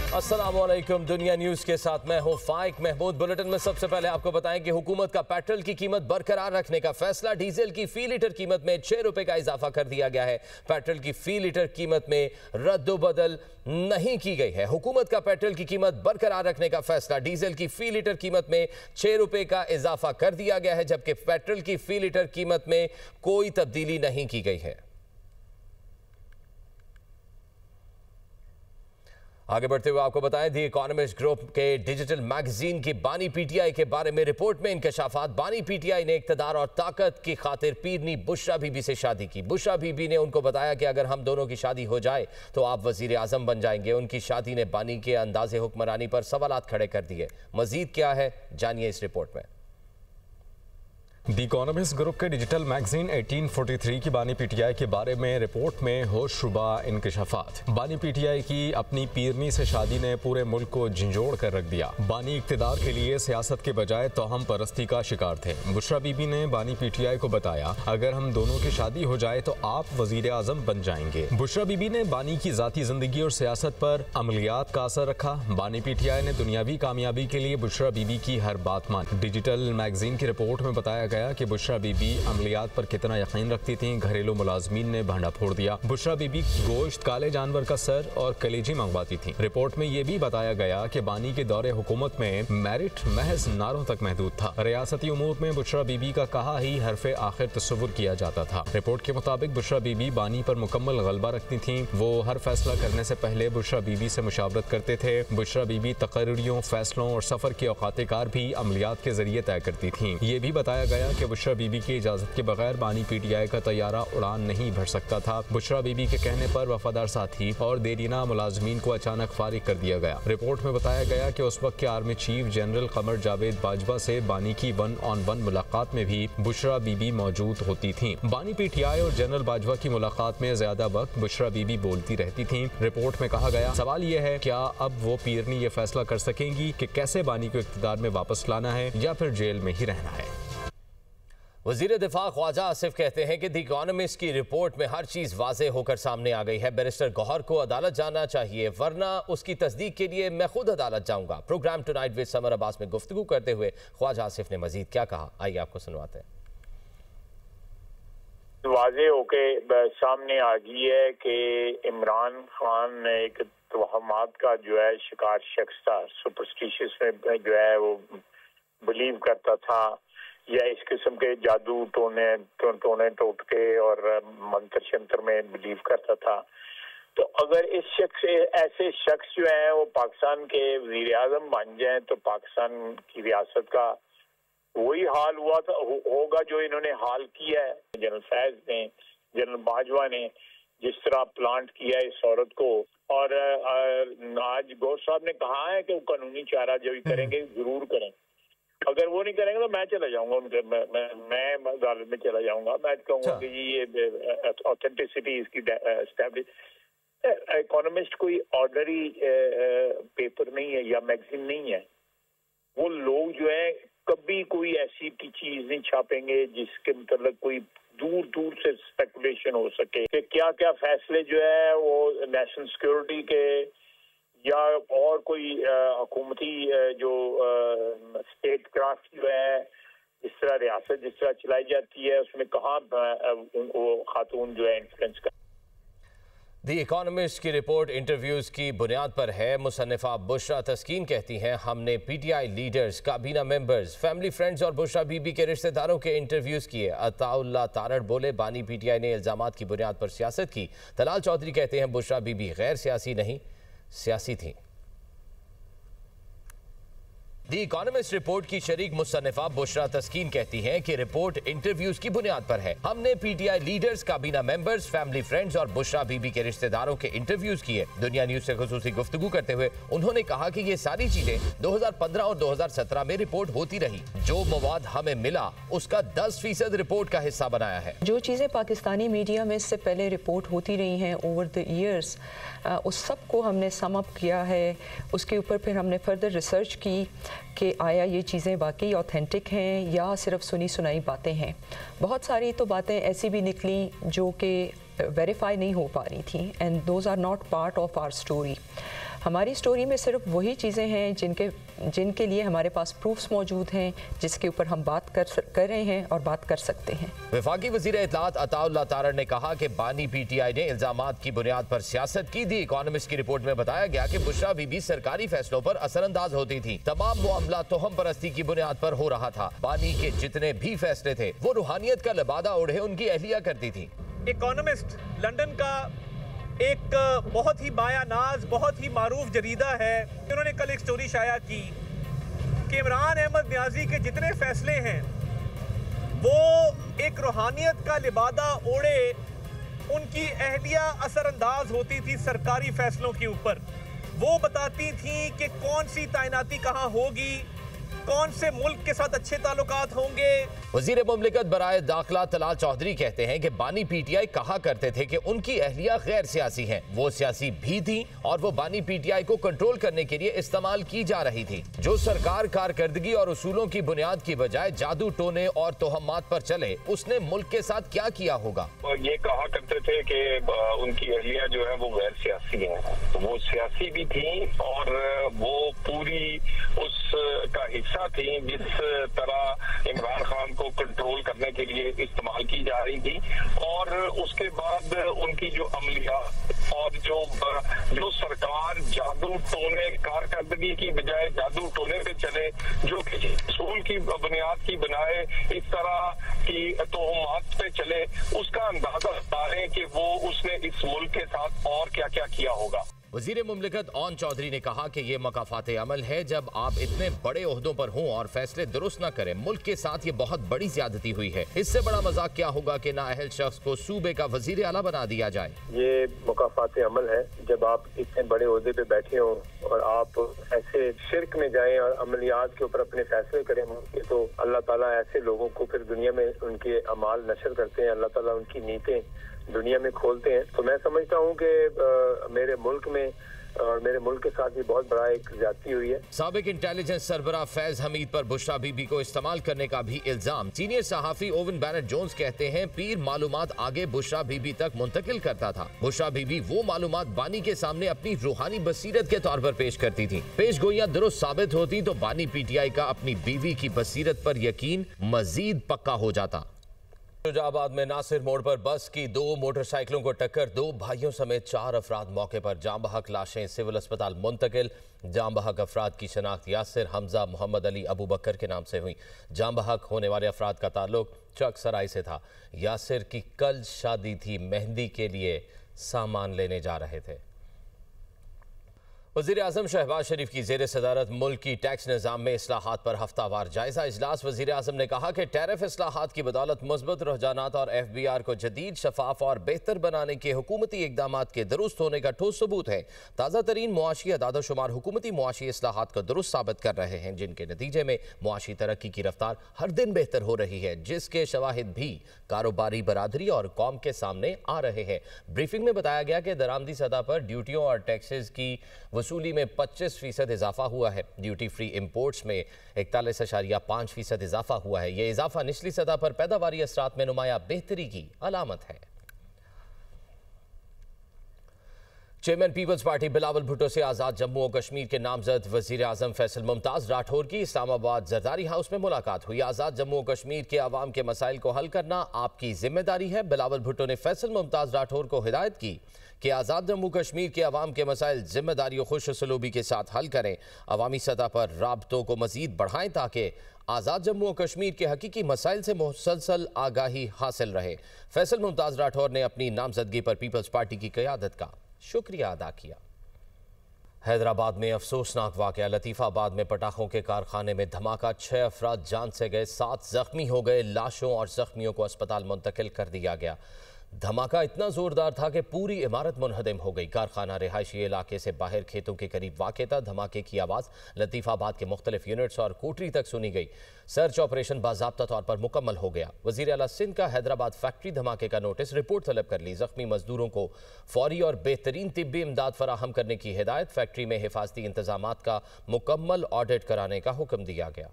अस्सलामुअलैकुम, दुनिया न्यूज के साथ मैं हूं फाइक महमूद। बुलेटिन में सबसे पहले आपको बताएं कि हुकूमत का पेट्रोल की कीमत बरकरार रखने का फैसला। डीजल की फी लीटर कीमत में 6 रुपए का इजाफा कर दिया गया है। पेट्रोल की फी लीटर कीमत में रद्दोबदल नहीं की गई है। हुकूमत का पेट्रोल की कीमत बरकरार रखने का फैसला। डीजल की फी लीटर कीमत में 6 रुपए का इजाफा कर दिया गया है, जबकि पेट्रोल की फी लीटर कीमत में कोई तब्दीली नहीं की गई है। आगे बढ़ते हुए आपको बताएं, दी इकोनॉमिस्ट ग्रुप के डिजिटल मैगजीन की बानी पीटीआई के बारे में रिपोर्ट में इंकशाफात। बानी पीटीआई ने इक्तदार और ताकत की खातिर पीरनी बुशरा बीबी से शादी की। बुशरा बीबी ने उनको बताया कि अगर हम दोनों की शादी हो जाए तो आप वजीर आजम बन जाएंगे। उनकी शादी ने बानी के अंदाजे हुक्मरानी पर सवालात खड़े कर दिए। मजीद क्या है, जानिए इस रिपोर्ट में। द इकोनॉमिस्ट ग्रुप के डिजिटल मैगजीन 1843 की बानी पीटीआई के बारे में रिपोर्ट में होशरुबा इंकशाफात। बानी पीटीआई की अपनी पीरनी से शादी ने पूरे मुल्क को झंझोड़ कर रख दिया। बानी इक्तदार के लिए सियासत के बजाय तोहम परस्ती का शिकार थे। बुशरा बीबी ने बानी पीटीआई को बताया, अगर हम दोनों की शादी हो जाए तो आप वजीर आजम बन जाएंगे। बुशरा बीबी ने बानी की जाती जिंदगी और सियासत पर अमलियात का असर रखा। बानी पीटीआई ने दुनियावी कामयाबी के लिए बुशरा बीबी की हर बात मानी। डिजिटल मैगजीन की रिपोर्ट में बताया गया कि बुशरा बीबी अमलियात पर कितना यकीन रखती थी। घरेलू मुलाजमीन ने भांडा फोड़ दिया। बुशरा बीबी गोश्त, काले जानवर का सर और कलेजी मंगवाती थी। रिपोर्ट में यह भी बताया गया कि बानी के दौरे हुकूमत में मेरिट महज नारों तक महदूद था। रियासती उमूर में बुशरा बीबी का कहा ही हरफे आखिर तस्वुर किया जाता था। रिपोर्ट के मुताबिक बुशरा बीबी बानी पर मुकम्मल गलबा रखती थी। वो हर फैसला करने से पहले बुशरा बीबी से मुशावरत करते थे। बुशरा बीबी तकरीरों, फैसलों और सफर के औकात कार भी अमलियात के जरिए तय करती थी। ये भी बताया गया कि बुशरा बीबी की इजाजत के बगैर बानी पीटीआई का तैयारा उड़ान नहीं भर सकता था। बुशरा बीबी के कहने पर वफादार साथी और देरीना मुलाजमीन को अचानक फारिग कर दिया गया। रिपोर्ट में बताया गया कि उस वक्त के army chief general Qamar Javed Bajwa से बानी की 1-on-1 मुलाकात में भी बुशरा बीबी मौजूद होती थी। बानी पीटीआई और जनरल बाजवा की मुलाकात में ज्यादा वक्त बुशरा बीबी बोलती रहती थी। रिपोर्ट में कहा गया, सवाल यह है, क्या अब वो पीरनी ये फैसला कर सकेंगी कि कैसे बानी को इख्तियार में वापस लाना है या फिर जेल में ही रहना है। वजीर दिफा ख्वाजा आसिफ कहते हैं कि द इकोनॉमिस्ट की रिपोर्ट में हर चीज वाज़ेह होकर सामने आ गई है। बैरिस्टर गौहर को अदालत जाना चाहिए, वरना उसकी तस्दीक के लिए मैं खुद अदालत जाऊंगा। Program tonight with Samar Abbas में गुफ्तगू करते हुए ख्वाजा आसिफ ने मजीद क्या कहा, आइए आपको सुनवाते हैं। वाज़ेह होके सामने आ गई है कि इमरान खान एक तवहमात का जो है शिकार शख्स था। सुपरस्टिशियस में जो है वो बिलीव करता था, या इस किस्म के जादू टोने टोटके और मंत्र शंत्र में बिलीव करता था। तो अगर इस शख्स, ऐसे शख्स जो हैं वो पाकिस्तान के वजीर आजम बन जाएं तो पाकिस्तान की रियासत का वही हाल हुआ था होगा जो इन्होंने हाल किया है। जनरल फैज ने, जनरल बाजवा ने जिस तरह प्लांट किया इस औरत को, और आज गौर साहब ने कहा है कि वो कानूनी चारा जो करेंगे जरूर करें। अगर वो नहीं करेंगे तो मैं चला जाऊंगा उनके, मैं अदालत में चला जाऊंगा। मैं कहूँगा कि ये ऑथेंटिसिटी इसकी एस्टैब्लिश। इकोनॉमिस्ट कोई ऑर्डनरी पेपर नहीं है या मैगजीन नहीं है। वो लोग जो है कभी कोई ऐसी चीज नहीं छापेंगे जिसके मतलब कोई दूर दूर से स्पेकुलेशन हो सके कि क्या क्या फैसले जो है वो नेशनल सिक्योरिटी के या और कोई हुकूमती जो स्टेट क्राफ्ट जो है, जिस तरह रियासत जिस तरह चलाई जाती है, उसमें कहाँ वो खातून जो है इन्फ्लुएंस कर। द इकोनॉमिस्ट की रिपोर्ट इंटरव्यूज की बुनियाद पर है। मुसन्निफा बुशरा तस्कीन कहती हैं, हमने पीटीआई लीडर्स, काबीना मेंबर्स, फैमिली फ्रेंड्स और बुशरा बीबी के रिश्तेदारों के इंटरव्यूज किए। अताउल्ला तारड़ बोले, बानी पीटीआई ने इल्जामात की बुनियाद पर सियासत की। तलाल चौधरी कहते हैं, बुशरा बीबी गैर सियासी नहीं, सियासी थी। द इकोनॉमिस्ट रिपोर्ट की शरीक मुसन्निफा बुशरा तस्कीन कहती हैं कि रिपोर्ट इंटरव्यूज की बुनियाद पर है। हमने पीटीआई लीडर्स, काबीना मेंबर्स, फैमिली फ्रेंड्स और बुशरा बीबी के रिश्तेदारों के इंटरव्यूज किए। दुनिया न्यूज से खुसूसी गुफ्तगू करते हुए उन्होंने कहा कि ये सारी चीजें 2015 और 2017 में रिपोर्ट होती रही। जो मवाद हमें मिला उसका 10% रिपोर्ट का हिस्सा बनाया है। जो चीजें पाकिस्तानी मीडिया में इससे पहले रिपोर्ट होती रही हैं ओवर द ईयर्स, उस सब को हमने सम अप किया है। उसके ऊपर फिर हमने फर्दर रिसर्च की कि आया ये चीज़ें वाकई ऑथेंटिक हैं या सिर्फ सुनी सुनाई बातें हैं। बहुत सारी तो बातें ऐसी भी निकली जो कि वेरीफाई नहीं हो पा रही थी and those are not part of our story. हमारी स्टोरी में सिर्फ वही चीज़ें हैं जिनके लिए हमारे पास प्रूफ्स मौजूद हैं, जिसके ऊपर हम बात कर रहे हैं और बात कर सकते हैं। वफाकी वज़ीर इत्तलात अताउल्लाह तारड़ ने कहा कि बानी पीटीआई ने इल्जामात की बुनियाद पर सियासत की थी। इकोनॉमिस्ट की रिपोर्ट में बताया गया कि बुशरा बीबी सरकारी फैसलों पर असरअंदाज होती थी। तमाम मामला तोहम परस्ती की बुनियाद पर हो रहा था। बानी के जितने भी फैसले थे वो रूहानियत का लिबादा ओढ़े उनकी अहलिया करती थी। इकोनॉमिस्ट लंदन का एक बहुत ही बायानाज, बहुत ही मारूफ जरीदा है। उन्होंने कल एक स्टोरी शाया की कि इमरान अहमद न्याजी के जितने फैसले हैं वो एक रूहानियत का लिबादा ओढ़े उनकी अहलिया असरअंदाज होती थी सरकारी फैसलों के ऊपर। वो बताती थी कि कौन सी तैनाती कहाँ होगी, कौन से मुल्क के साथ अच्छे ताल्लुकात होंगे। वजीर मुमलिकत बराए दाखिला तलाल चौधरी कहते हैं कि बानी पीटीआई कहा करते थे कि उनकी अहलिया गैर सियासी हैं। वो सियासी भी थी और वो बानी पीटीआई को कंट्रोल करने के लिए इस्तेमाल की जा रही थी। जो सरकार कारकर्दगी और उसूलों की बुनियाद की बजाय जादू टोने और तोहमात पर चले, उसने मुल्क के साथ क्या किया होगा। ये कहा करते थे कि उनकी अहलिया जो है वो गैर सियासी है। वो सियासी भी थी और वो पूरी उस का हिस्सा थी जिस तरह इमरान खान को कंट्रोल करने के लिए इस्तेमाल की जा रही थी। और उसके बाद उनकी जो अमलिया और जो सरकार जादू टोने कारकर्दगी की बजाय जादू टोने पे चले, जो किसी उसूल की बुनियाद की बनाए इस तरह की तोहमात पे चले, उसका अंदाजा बता रहे कि वो उसने इस मुल्क के साथ और क्या क्या किया होगा। वजीर मुमलिकत ओन चौधरी ने कहा कि ये मकाफात अमल है जब आप इतने बड़े ओहदों पर हों और फैसले दुरुस्त न करें। मुल्क के साथ ये बहुत बड़ी ज्यादती हुई है। इससे बड़ा मजाक क्या होगा कि नाअहल शख्स को सूबे का वजीर आला बना दिया जाए। ये मकाफात अमल है जब आप इतने बड़े ओहदे पे बैठे हो और आप ऐसे शिरक में जाएं और अमलियात के ऊपर अपने फैसले करें, तो अल्लाह ताला ऐसे लोगों को फिर दुनिया में उनके अमाल नशर करते हैं। अल्लाह ताला उनकी नीयतें दुनिया में खोलते हैं। तो मैं समझता हूँ कि मेरे मुल्क में और मेरे मुल्क के साथ भी बहुत बड़ा एक ज्यादती हुई है। साबिक इंटेलिजेंस सरबराह फैज हमीद पर बुशरा बीबी को इस्तेमाल करने का भी इल्जाम। सीनियर सहाफी ओवन बैनट जोन्स कहते हैं पीर मालूमात आगे बुशरा बीबी तक मुंतकिल करता था। बुशरा बीबी वो मालूमात बानी के सामने अपनी रूहानी बसीरत के तौर पर पेश करती थी। पेश गोइयां दुरुस्त साबित होती तो बानी पीटीआई का अपनी बीवी की बसीरत पर यकीन मजीद पक्का हो जाता। शुजाबाद में नासिर मोड़ पर बस की 2 मोटरसाइकिलों को टक्कर, 2 भाइयों समेत 4 अफराद मौके पर। जाम बहक लाशें सिविल अस्पताल मुंतकिल। जाम बहक अफराद की शनाख्त यासिर, हमजा, मोहम्मद अली, अबू बकर के नाम से हुई। जाम बहक होने वाले अफराद का ताल्लुक चक सराय से था। यासिर की कल शादी थी, मेहंदी के लिए सामान लेने जा रहे थे। वज़ीर आज़म शहबाज शरीफ की ज़ेर सदारत मुल्क की टैक्स निज़ाम में इस्लाहात पर हफ्तावार जायज़ा इजलास। वज़ीर आज़म ने कहा कि टैरिफ इस्लाहात की बदौलत मुस्बत रुझानात और FBR को जदीद, शफाफ और बेहतर बनाने के हुकूमती इक़दामात के दुरुस्त होने का ठोस सबूत है। ताज़ा तरीन मुआशी अदाद-ओ-शुमार हुकूमती मुआशी इस्लाहात को दुरुस्त साबित कर रहे हैं, जिनके नतीजे में मुआशी तरक्की की रफ्तार हर दिन बेहतर हो रही है, जिसके शवाहिद भी कारोबारी बरादरी और कौम के सामने आ रहे हैं। ब्रीफिंग में बताया गया कि दरामदी सतह पर ड्यूटियों और टैक्सेस की वसूली में 25% इजाफा हुआ है। ड्यूटी फ्री इंपोर्ट्स में 41.5% इजाफा हुआ है। यह इजाफा निचली सतह पर पैदावारी असरात में नुमाया बेहतरी की अलामत है। चेयरमैन पीपल्स पार्टी बिलावल भुट्टो से आज़ाद जम्मू और कश्मीर के नामजद वज़ीर आज़म फैसल मुमताज़ राठौर की इस्लामाबाद जरदारी हाउस में मुलाकात हुई। आज़ाद जम्मू और कश्मीर के आवाम के मसाइल को हल करना आपकी जिम्मेदारी है। बिलावल भुट्टो ने फैसल मुमताज़ राठौर को हिदायत की कि आज़ाद जम्मू कश्मीर के आवाम के मसाइल जिम्मेदारी और खुश सलूबी के साथ हल करें। अवामी सतह पर राब्तों को मज़ीद बढ़ाएं ताकि आज़ाद जम्मू और कश्मीर के हकीकी मसाइल से मुसलसल आगाही हासिल रहे। फैसल मुमताज़ राठौर ने अपनी नामजदगी पर पीपल्स पार्टी की क़यादत का शुक्रिया अदा किया। हैदराबाद में अफसोसनाक वाक़या। लतीफ़ाबाद में पटाखों के कारखाने में धमाका, 6 अफराद जान से गए, 7 जख्मी हो गए। लाशों और जख्मियों को अस्पताल मुंतकिल कर दिया गया। धमाका इतना जोरदार था कि पूरी इमारत मुनहदम हो गई। कारखाना रिहायशी इलाके से बाहर खेतों के करीब वाक़ था। धमाके की आवाज़ लतीफ़ाबाद के मुख्तलिफ यूनिट्स और कोटरी तक सुनी गई। सर्च ऑपरेशन बाज़ाब्ता तौर पर मुकम्मल हो गया। वज़ीर आला सिंध का हैदराबाद फैक्ट्री धमाके का नोटिस, रिपोर्ट तलब कर ली। ज़ख्मी मजदूरों को फौरी और बेहतरीन तिब्बी इमदाद फराहम करने की हिदायत। फैक्ट्री में हिफाजती इंतजामात का मुकम्मल ऑडिट कराने का हुक्म दिया गया।